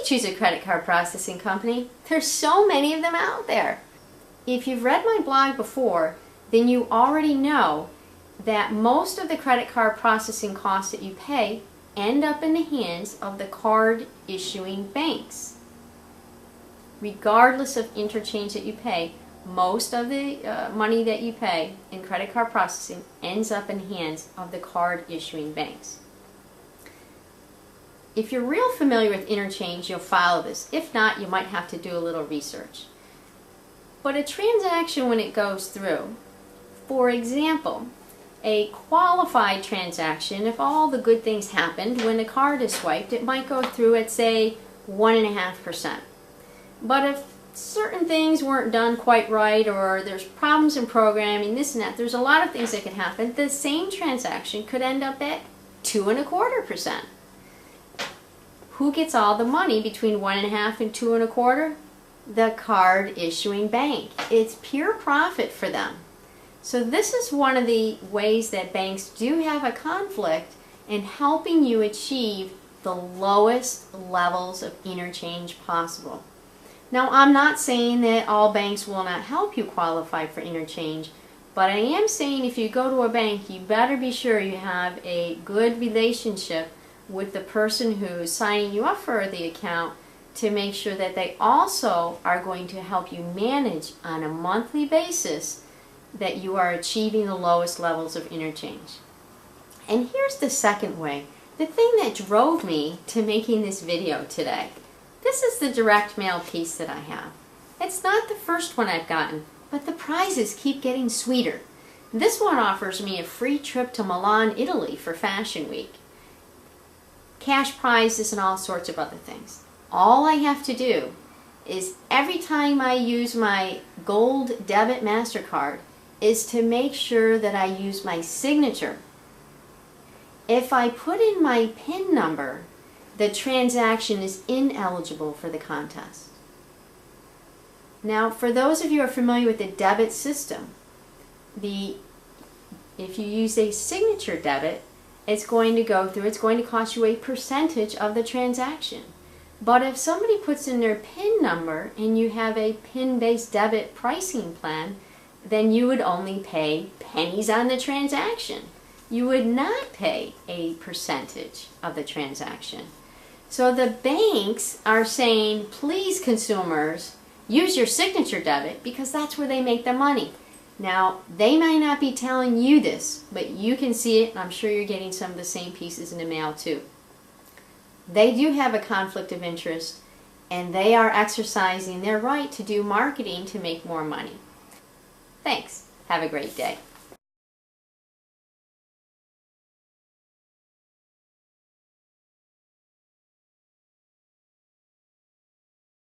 choose a credit card processing company. There's so many of them out there. If you've read my blog before, then you already know that most of the credit card processing costs that you pay end up in the hands of the card issuing banks. Regardless of interchange that you pay, most of the money that you pay in credit card processing ends up in the hands of the card issuing banks. If you're real familiar with interchange, you'll follow this. If not, you might have to do a little research. But a transaction, when it goes through, for example, a qualified transaction, if all the good things happened, when the card is swiped, it might go through at, say, 1.5%. But if certain things weren't done quite right, or there's problems in programming, this and that, there's a lot of things that could happen, the same transaction could end up at 2.25%. Who gets all the money between 1.5 and 2.25? The card issuing bank. It's pure profit for them. So this is one of the ways that banks do have a conflict in helping you achieve the lowest levels of interchange possible. Now, I'm not saying that all banks will not help you qualify for interchange, but I am saying if you go to a bank, you better be sure you have a good relationship with the person who's signing you up for the account to make sure that they also are going to help you manage on a monthly basis that you are achieving the lowest levels of interchange. And here's the second way, the thing that drove me to making this video today. This is the direct mail piece that I have. It's not the first one I've gotten, but the prizes keep getting sweeter. This one offers me a free trip to Milan, Italy for Fashion Week. Cash prizes and all sorts of other things. All I have to do is every time I use my gold debit MasterCard is to make sure that I use my signature. If I put in my PIN number, the transaction is ineligible for the contest. Now, for those of you who are familiar with the debit system, if you use a signature debit, it's going to cost you a percentage of the transaction. But if somebody puts in their PIN number and you have a PIN-based debit pricing plan, then you would only pay pennies on the transaction. You would not pay a percentage of the transaction. So the banks are saying, please consumers, use your signature debit because that's where they make their money. Now, they may not be telling you this, but you can see it, and I'm sure you're getting some of the same pieces in the mail too. They do have a conflict of interest, and they are exercising their right to do marketing to make more money. Thanks. Have a great day.